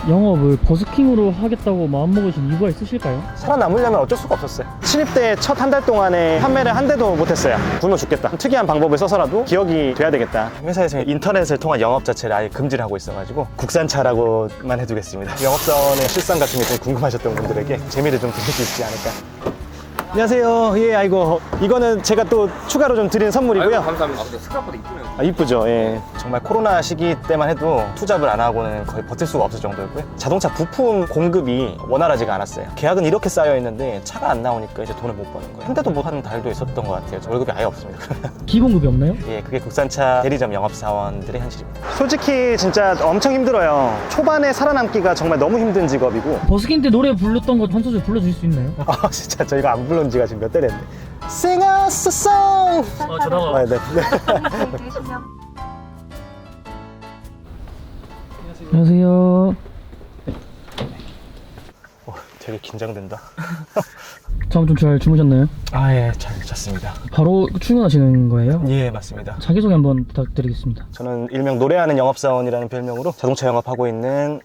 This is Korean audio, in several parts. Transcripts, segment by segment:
영업을 버스킹으로 하겠다고 마음먹으신 이유가 있으실까요? 살아남으려면 어쩔 수가 없었어요. 신입 때 첫 한 달 동안에 판매를 한 대도 못했어요. 굶어 죽겠다. 특이한 방법을 써서라도 기억이 돼야 되겠다. 회사에서 인터넷을 통한 영업 자체를 아예 금지를 하고 있어가지고 국산차라고만 해두겠습니다. 영업사원의 실상 같은 게 좀 궁금하셨던 분들에게 재미를 좀 드릴 수 있지 않을까. 안녕하세요. 예, 아이고, 이거는 제가 또 추가로 좀 드린 선물이고요. 아이고, 감사합니다. 근데 생각보다 이쁘네요. 아, 이쁘죠. 예. 정말 코로나 시기 때만 해도 투잡을 안 하고는 거의 버틸 수가 없을 정도였고요. 자동차 부품 공급이 원활하지가 않았어요. 계약은 이렇게 쌓여 있는데 차가 안 나오니까 이제 돈을 못 버는 거예요. 한 대도 못 하는 달도 있었던 것 같아요. 월급이 아예 없습니다. 기본급이 없나요? 예, 그게 국산차 대리점 영업사원들의 현실입니다. 솔직히 진짜 엄청 힘들어요. 초반에 살아남기가 정말 너무 힘든 직업이고. 버스킹 때 노래 불렀던 거 한 소절 불러주실 수 있나요? 아, 진짜 저희가 안 불러온 지가 지금 몇 달이 됐는데. Sing us a song. 전화가. 네. 안녕하세요. 되게 긴장된다. 잠 좀 잘 주무셨나요? 아, 예, 잘 잤습니다. 바로 출근하시는 거예요? 예, 맞습니다. 자기소개 한번 부탁드리겠습니다. 저는 일명 노래하는 영업사원이라는 별명으로 자동차 영업하고 있는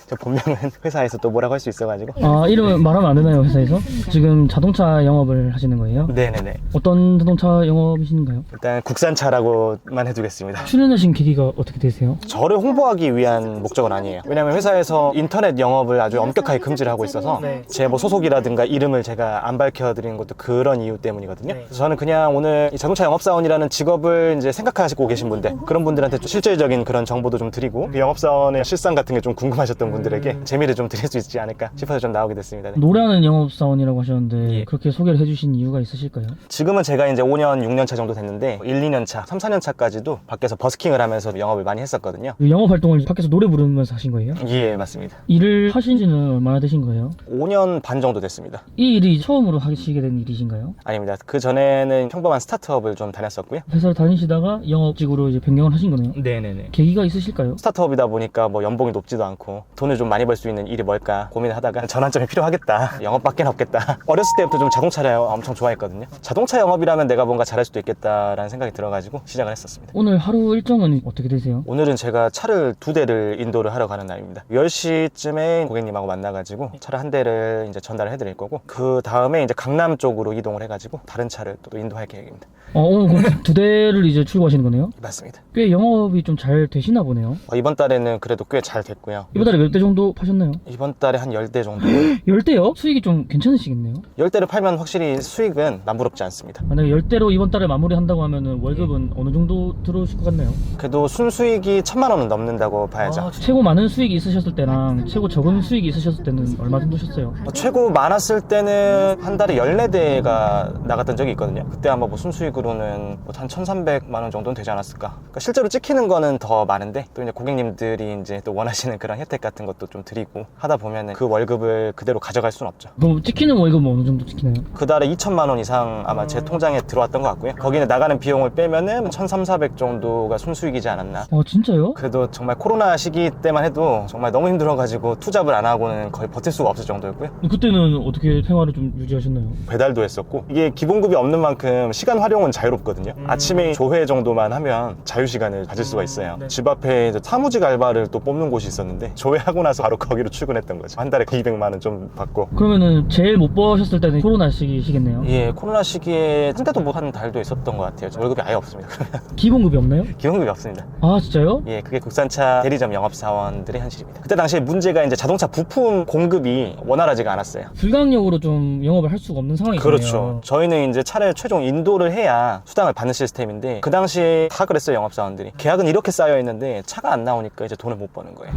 저 본명은 회사에서 또 뭐라고 할 수 있어가지고. 아, 이름은 말하면 안 되나요, 회사에서? 지금 자동차 영업을 하시는 거예요? 네네네. 어떤 자동차 영업이신가요? 일단 국산차라고만 해두겠습니다. 출연하신 계기가 어떻게 되세요? 저를 홍보하기 위한 목적은 아니에요. 왜냐면 회사에서 인터넷 영업을 아주 엄격하게 금지를 하고 있어서 제 뭐 소속이라든가 이름을 제가 안 밝혀드리는 것도 그런 이유 때문이거든요. 그래서 저는 그냥 오늘 이 자동차 영업사원이라는 직업을 이제 생각하시고 계신 분들, 그런 분들한테 좀 실질적인 그런 정보도 좀 드리고 그 영업사원의 실상 같은 게 좀 궁금하셨던 분들에게 재미를 좀 드릴 수 있지 않을까 싶어서 좀 나오게 됐습니다. 네. 노래하는 영업사원이라고 하셨는데 예. 그렇게 소개를 해주신 이유가 있으실까요? 지금은 제가 이제 5년, 6년 차 정도 됐는데 1, 2년 차, 3, 4년 차까지도 밖에서 버스킹을 하면서 영업을 많이 했었거든요. 그 영업 활동을 밖에서 노래 부르면서 하신 거예요? 예, 맞습니다. 일을 하신 지는 얼마나 되신 거예요? 5년 반 정도 됐습니다. 이 일이 처음으로 하시게 된 일이신가요? 아닙니다. 그 전에는 평범한 스타트업을 좀 다녔었고요. 회사를 다니시다가 영업직으로 이제 변경을 하신 거네요? 네네네. 계기가 있으실까요? 스타트업이다 보니까 뭐 연봉이 높지도 않고 돈을 좀 많이 벌 수 있는 일이 뭘까 고민을 하다가 전환점이 필요하겠다. 영업밖에 없겠다. 어렸을 때부터 좀 자동차를 엄청 좋아했거든요. 자동차 영업이라면 내가 뭔가 잘할 수도 있겠다라는 생각이 들어가지고 시작을 했었습니다. 오늘 하루 일정은 어떻게 되세요? 오늘은 제가 차를 2대를 인도를 하러 가는 날입니다. 10시쯤에 고객님하고 만나가지고 차를 한 대를 이제 전달을 해드릴 거고 그 다음에 이제 강남 쪽으로 이동을 해가지고 다른 차를 또 인도할 계획입니다. 오늘 그럼 2대를 이제 출고하시는 거네요? 맞습니다. 꽤 영업이 좀 잘 되시나 보네요? 이번 달에는 그래도 꽤 잘 됐고요. 이번 달에 몇 대 정도 파셨나요? 이번 달에 한 10대 정도. 10대요? 수익이 좀 괜찮으시겠네요? 10대를 팔면 확실히 수익은 남부럽지 않습니다. 만약에 10대로 이번 달에 마무리한다고 하면은 월급은 어느 정도 들어오실 것 같나요? 그래도 순수익이 1000만 원은 넘는다고 봐야죠. 최고 많은 수익이 있으셨을 때랑 최고 적은 수익이 있으셨을 때는 얼마 정도 셨어요? 최고 많았을 때는 한 달에 14대가 나갔던 적이 있거든요. 그때 아마 뭐 순수익으로는 뭐 한 1300만 원 정도는 되지 않았을까. 그러니까 실제로 찍히는 거는 더 많은데 또 이제 고객님들이 이제 또 원하시는 그런 혜택 같은 것도 좀 드리고 하다 보면은 그 월급을 그대로 가져갈 수는 없죠. 그럼 찍히는 월급은 어느 정도 찍히나요? 그 달에 2천만 원 이상 아마 제 통장에 들어왔던 것 같고요. 거기는 나가는 비용을 빼면은 1300, 400 정도가 순수익이지 않았나. 진짜요? 그래도 정말 코로나 시기 때만 해도 정말 너무 힘들어가지고 투잡을 안 하고는 거의 버틸 수가 없을 정도였고요. 그때는 어떻게 생활을 좀 유지하셨나요? 배달도 했었고 이게 기본급이 없는 만큼 시간 활용은 자유롭거든요. 아침에 조회 정도만 하면 자유시간을 가질 수가 있어요. 집 앞에 이제 사무직 알바를 또 뽑는 곳이 있었는데 조회하고 나서 바로 거기로 출근했던 거죠. 한 달에 200만 원 좀 받고. 그러면은 제일 못 버셨을 때는 코로나 시기시겠네요? 예, 코로나 시기에 한 대도 못 하는 달도 있었던 것 같아요. 월급이 아예 없습니다. 기본급이 없나요? 기본급이 없습니다. 아 진짜요? 예, 그게 국산차 대리점 영업사원들의 현실입니다. 그때 당시에 문제가 이제 자동차 부품 공급이 원활하지가 않았어요. 불가항력으로 좀 영업을 할 수가 없는 상황이네요. 그렇죠. 저희는 이제 차를 최종 인도를 해야 수당을 받는 시스템인데 그 당시에 다 그랬어요, 영업사원들이. 계약은 이렇게 쌓여 있는데 차가 안 나오니까 이제 돈을 못 버는 거예요.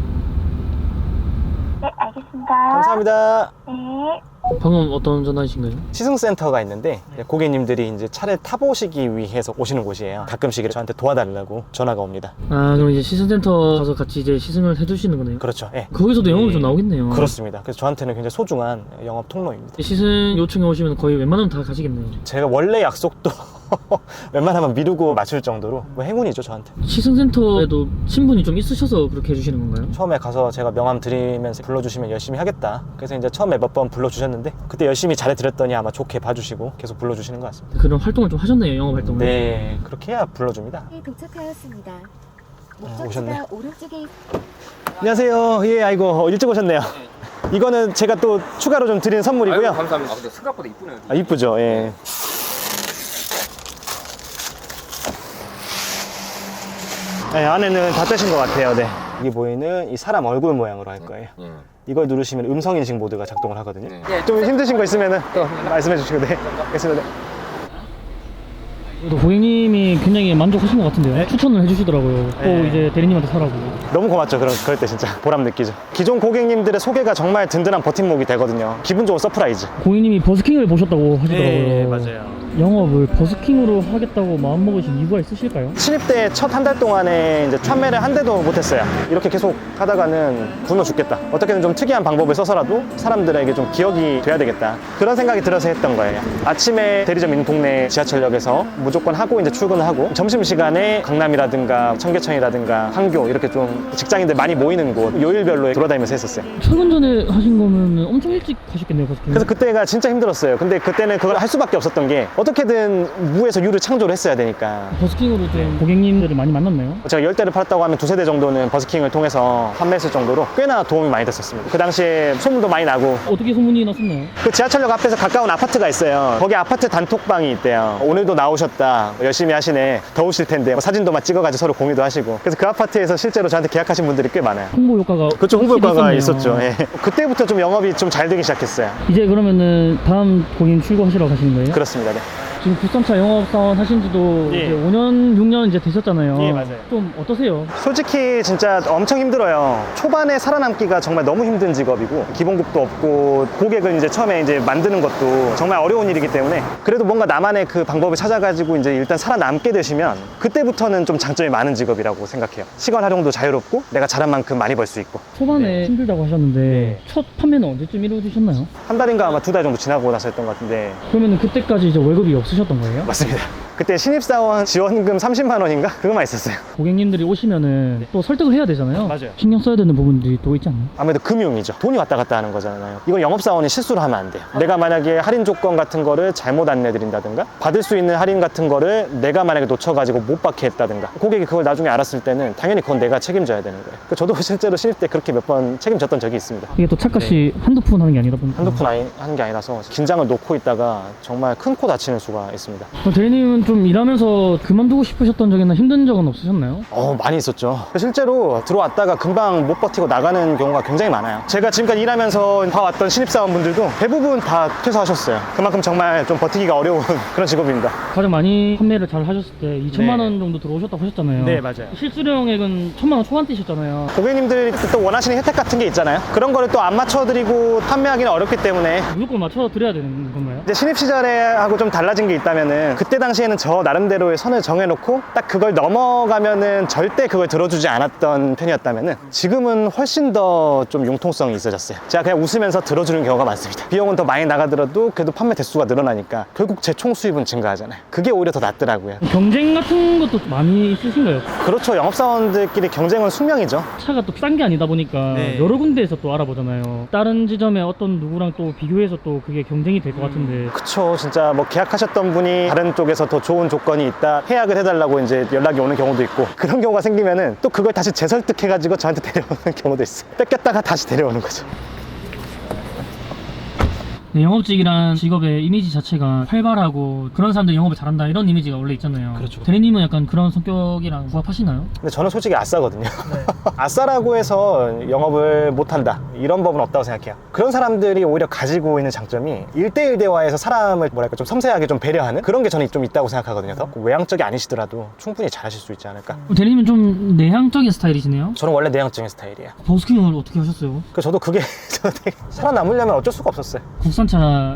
네, 알겠습니다. 감사합니다. 네. 방금 어떤 전화이신가요? 시승센터가 있는데 고객님들이 이제 차를 타보시기 위해서 오시는 곳이에요. 가끔씩 저한테 도와달라고 전화가 옵니다. 그럼 이제 시승센터 가서 같이 이제 시승을 해주시는 거네요? 그렇죠. 예. 거기서도 영업이 좀 나오겠네요. 그렇습니다. 그래서 저한테는 굉장히 소중한 영업 통로입니다. 시승 요청해 오시면 거의 웬만하면 다 가시겠네요. 제가 원래 약속도 웬만하면 미루고 맞출 정도로 뭐 행운이죠, 저한테. 시승센터에도 친분이 좀 있으셔서 그렇게 해주시는 건가요? 처음에 가서 제가 명함 드리면서 불러주시면 열심히 하겠다. 그래서 이제 처음에 몇 번 불러주셨는데 그때 열심히 잘해드렸더니 아마 좋게 봐주시고 계속 불러주시는 것 같습니다. 그런 활동을 좀 하셨네요, 영업 활동을. 네, 그렇게 해야 불러줍니다. 네, 도착하였습니다. 오셨네. 오른쪽에 안녕하세요. 예, 아이고 일찍 오셨네요. 이거는 제가 또 추가로 좀 드리는 선물이고요. 아이고, 감사합니다. 근데 생각보다 이쁘네요. 아, 이쁘죠. 예. 네, 안에는 다 떼신 것 같아요. 네. 여기 보이는 이 사람 얼굴 모양으로 할 거예요. 이걸 누르시면 음성인식 모드가 작동을 하거든요. 네. 좀 힘드신 거 있으면 또 말씀해 주시고, 네. 알겠습니다. 네. 또 고객님이 굉장히 만족하신 것 같은데요. 추천을 해주시더라고요. 또 네. 이제 대리님한테 사라고. 너무 고맙죠. 그럴 때 진짜 보람 느끼죠. 기존 고객님들의 소개가 정말 든든한 버팀목이 되거든요. 기분 좋은 서프라이즈. 고객님이 버스킹을 보셨다고 하시더라고요. 맞아요. 영업을 버스킹으로 하겠다고 마음먹으신 이유가 있으실까요? 신입 때 첫 한 달 동안에 이제 판매를 한 대도 못했어요. 이렇게 계속 하다가는 굶어 죽겠다. 어떻게든 좀 특이한 방법을 써서라도 사람들에게 좀 기억이 돼야 되겠다. 그런 생각이 들어서 했던 거예요. 아침에 대리점 있는 동네 지하철역에서 무조건 하고 이제 출근을 하고, 점심시간에 강남이라든가 청계천이라든가 황교 이렇게 좀 직장인들 많이 모이는 곳 요일별로 돌아다니면서 했었어요. 출근 전에 하신 거면 엄청 일찍 하셨겠네요, 버스킹. 그래서 그때가 진짜 힘들었어요. 근데 그때는 그걸 할 수밖에 없었던 게 어떻게든 무에서 유를 창조를 했어야 되니까. 버스킹으로 좀 고객님들을 많이 만났나요? 제가 10대를 팔았다고 하면 두세 대 정도는 버스킹을 통해서 판매했을 정도로 꽤나 도움이 많이 됐었습니다. 그 당시에 소문도 많이 나고, 어떻게 소문이 났었나요? 그 지하철역 앞에서 가까운 아파트가 있어요. 거기 아파트 단톡방이 있대요. 오늘도 나오셨다, 열심히 하시네, 더우실 텐데, 뭐 사진도 막 찍어가지고 서로 공유도 하시고. 그래서 그 아파트에서 실제로 저한테 계약하신 분들이 꽤 많아요. 홍보 효과가 그쪽 홍보 효과가 확실히 있었죠. 있었네요. 예. 그때부터 좀 영업이 좀 잘 되기 시작했어요. 이제 그러면은 다음 고객님 출고하시러 가시는 거예요? 그렇습니다. 네. 지금 국산차 영업사원 하신 지도 예. 이제 5년, 6년 이제 되셨잖아요. 예, 맞아요. 좀 어떠세요? 솔직히 진짜 엄청 힘들어요. 초반에 살아남기가 정말 너무 힘든 직업이고, 기본급도 없고, 고객을 이제 처음에 이제 만드는 것도 정말 어려운 일이기 때문에, 그래도 뭔가 나만의 그 방법을 찾아가지고 이제 일단 살아남게 되시면 그때부터는 좀 장점이 많은 직업이라고 생각해요. 시간 활용도 자유롭고, 내가 잘한 만큼 많이 벌 수 있고. 초반에 네. 힘들다고 하셨는데 첫 판매는 언제쯤 이루어지셨나요? 한 달인가 아마 두 달 정도 지나고 나서 했던 것 같은데. 그러면은 그때까지 이제 월급이 없으셨던 거예요? 맞습니다. 그때 신입사원 지원금 30만 원인가? 그거만 있었어요. 고객님들이 오시면은 또 설득을 해야 되잖아요. 맞아요. 신경 써야 되는 부분들이 또 있지 않나요? 아무래도 금융이죠. 돈이 왔다 갔다 하는 거잖아요. 이건 영업사원이 실수를 하면 안 돼요. 내가 만약에 할인 조건 같은 거를 잘못 안내드린다든가, 받을 수 있는 할인 같은 거를 내가 만약에 놓쳐가지고 못 받게 했다든가, 고객이 그걸 나중에 알았을 때는 당연히 그건 내가 책임져야 되는 거예요. 저도 실제로 신입 때 그렇게 몇 번 책임졌던 적이 있습니다. 이게 또 착각시 한두 푼 하는 게 아니다 보니까. 한두 푼 하는 게 아니라서 긴장을 놓고 있다가 정말 큰 코 다치는 수가 있습니다. 그럼 대리님은 좀 일하면서 그만두고 싶으셨던 적이나 힘든 적은 없으셨나요? 많이 있었죠. 실제로 들어왔다가 금방 못 버티고 나가는 경우가 굉장히 많아요. 제가 지금까지 일하면서 봐왔던 신입사원분들도 대부분 다 퇴사하셨어요. 그만큼 정말 좀 버티기가 어려운 그런 직업입니다. 가장 많이 판매를 잘 하셨을 때 2천만 네. 원 정도 들어오셨다고 하셨잖아요. 네, 맞아요. 실수령액은 1,000만 원 초반대셨잖아요. 고객님들이 또 원하시는 혜택 같은 게 있잖아요. 그런 거를 또 안 맞춰드리고 판매하기는 어렵기 때문에, 무조건 맞춰 드려야 되는 건가요? 이제 신입 시절에 하고 좀 달라진 게 있다면은, 그때 당시에는 저 나름대로의 선을 정해놓고 딱 그걸 넘어가면은 절대 그걸 들어주지 않았던 편이었다면은, 지금은 훨씬 더 좀 융통성이 있어졌어요. 제가 그냥 웃으면서 들어주는 경우가 많습니다. 비용은 더 많이 나가더라도 그래도 판매 대수가 늘어나니까 결국 제 총 수입은 증가하잖아요. 그게 오히려 더 낫더라고요. 경쟁 같은 것도 많이 있으신가요? 그렇죠. 영업사원들끼리 경쟁은 숙명이죠. 차가 또 싼 게 아니다 보니까 네. 여러 군데에서 또 알아보잖아요. 다른 지점에 어떤 누구랑 또 비교해서 또 그게 경쟁이 될 것 같은데. 그쵸. 진짜 뭐 계약하셨던 분이 다른 쪽에서 더 좋은 조건이 있다, 해약을 해달라고 이제 연락이 오는 경우도 있고, 그런 경우가 생기면은 또 그걸 다시 재설득해가지고 저한테 데려오는 경우도 있어요. 뺏겼다가 다시 데려오는 거죠. 네, 영업직이란 직업의 이미지 자체가 활발하고 그런 사람들이 영업을 잘한다 이런 이미지가 원래 있잖아요. 그렇죠. 대리님은 약간 그런 성격이랑 부합하시나요? 근데 저는 솔직히 아싸거든요. 아싸라고 해서 영업을 못한다, 이런 법은 없다고 생각해요. 그런 사람들이 오히려 가지고 있는 장점이 1대1 대화에서 사람을 뭐랄까 좀 섬세하게 좀 배려하는 그런 게 저는 좀 있다고 생각하거든요. 더 외향적이 아니시더라도 충분히 잘하실 수 있지 않을까. 대리님은 좀 내향적인 스타일이시네요? 저는 원래 내향적인 스타일이에요. 버스킹을 어떻게 하셨어요? 저도 그게 저는 되게 살아남으려면 어쩔 수가 없었어요. 국산차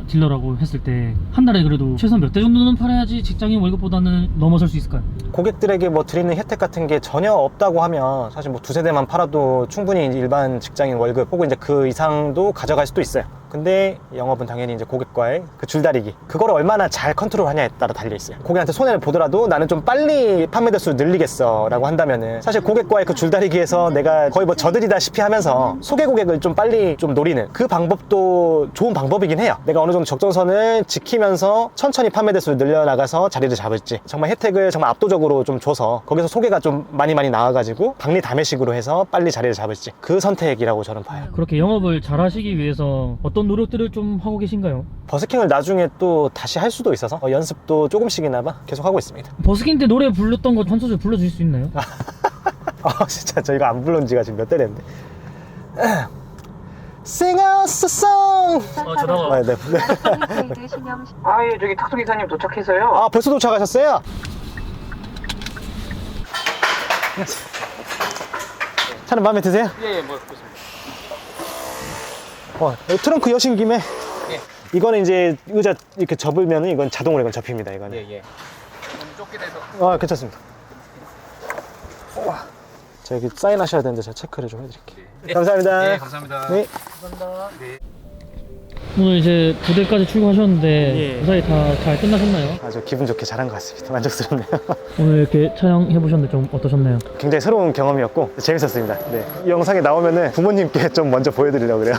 딜러라고 했을 때 한 달에 그래도 최소한 몇 대 정도는 팔아야지 직장인 월급보다는 넘어설 수 있을까요? 고객들에게 뭐 드리는 혜택 같은 게 전혀 없다고 하면 사실 뭐 두세 대만 팔아도 충분히 일반 직장인 월급 혹은 이제 그 이상도 가져갈 수도 있어요. 근데 영업은 당연히 이제 고객과의 그 줄다리기, 그거를 얼마나 잘 컨트롤하냐에 따라 달려있어요. 고객한테 손해를 보더라도 나는 좀 빨리 판매 대수를 늘리겠어 라고 한다면은 사실 고객과의 그 줄다리기에서 내가 거의 뭐 저들이다시피 하면서 소개 고객을 좀 빨리 좀 노리는 그 방법도 좋은 방법이긴 해요. 내가 어느 정도 적정선을 지키면서 천천히 판매 대수를 늘려나가서 자리를 잡을지, 정말 혜택을 정말 압도적으로 좀 줘서 거기서 소개가 좀 많이 나와가지고 박리 다매식으로 해서 빨리 자리를 잡을지, 그 선택이라고 저는 봐요. 그렇게 영업을 잘 하시기 위해서 어떤 노력들을 좀 하고 계신가요? 버스킹을 나중에 또 다시 할 수도 있어서 연습도 조금씩이나마 계속 하고 있습니다. 버스킹 때 노래 불렀던 거 한 소절 불러주실 수 있나요? 진짜 저 이거 안 부른 지가 지금 몇 달 됐는데. Sing us a song. 전화가 네. 아, 예, 저기 탁수기사님 도착해서요. 아, 벌써 도착하셨어요? 차는 마음에 드세요? 예, 뭐, 그렇습니다. 여기 트렁크 여신 김에 예. 이거는 이제 의자 이렇게 접으면 이건 자동으로 이건 접힙니다. 이거는. 예. 너무 좁게 돼서. 괜찮습니다. 자, 여기 사인하셔야 되는데 제가 체크를 좀 해드릴게요. 네. 감사합니다. 네, 감사합니다. 네. 오늘 이제 부대까지 출고하셨는데 예. 무사히 다 잘 끝나셨나요? 아주 기분 좋게 잘한 것 같습니다. 만족스럽네요. 오늘 이렇게 촬영해보셨는데 좀 어떠셨나요? 굉장히 새로운 경험이었고 재밌었습니다. 네. 이 영상에 나오면은 부모님께 좀 먼저 보여드리려고 그래요.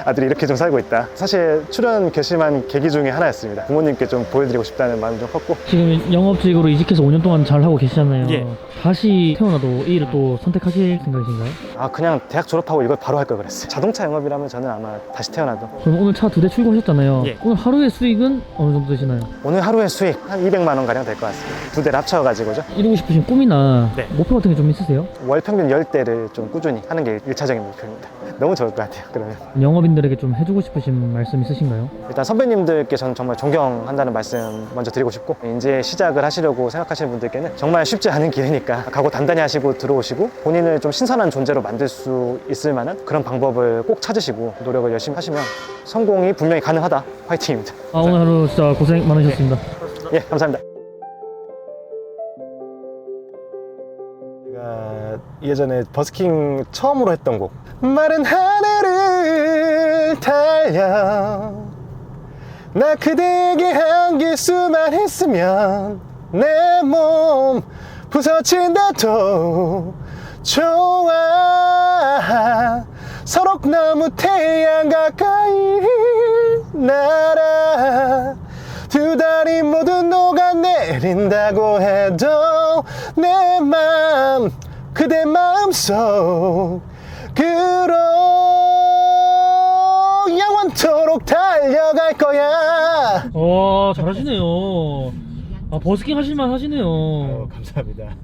아들이 이렇게 좀 살고 있다. 사실 출연 결심한 계기 중에 하나였습니다. 부모님께 좀 보여드리고 싶다는 마음이 좀 컸고. 지금 영업직으로 이직해서 5년 동안 잘 하고 계시잖아요. 예. 다시 태어나도 이 일을 또 선택하실 생각이신가요? 그냥 대학 졸업하고 이걸 바로 할 걸 그랬어요. 자동차 영업이라면 저는 아마 다시 태어나도. 그럼 오늘 차 2대 출고하셨잖아요. 예. 오늘 하루의 수익은 어느 정도 되시나요? 오늘 하루의 수익 한 200만 원 가량 될 것 같습니다. 두 대를 합쳐가지고죠. 이루고 싶으신 꿈이나 네. 목표 같은 게 좀 있으세요? 월 평균 10대를 좀 꾸준히 하는 게 1차적인 목표입니다. 너무 좋을 것 같아요. 그러면 영업인들에게 좀 해주고 싶으신 말씀 있으신가요? 일단 선배님들께 저는 정말 존경한다는 말씀 먼저 드리고 싶고, 이제 시작을 하시려고 생각하시는 분들께는 정말 쉽지 않은 길이니까 각오 단단히 하시고 들어오시고 본인을 좀 신선한 존재로 만들 수 있을 만한 그런 방법을 꼭 찾으시고 노력을 열심히 하시면 성공이 분명히 가능하다. 화이팅입니다. 오늘 하루 진짜 고생 많으셨습니다. 예, 감사합니다. 제가 예전에 버스킹 처음으로 했던 곡, 마른 하늘을 달려 나 그대에게 안길 수만 있으면 내 몸 부서진다도 좋아. 서로 너무 태양 가까이 날아 두 다리 모두 녹아내린다고 해도 내 맘 그대 마음속 그로 영원토록 달려갈 거야. 잘하시네요. 버스킹 하실만 하시네요. 감사합니다.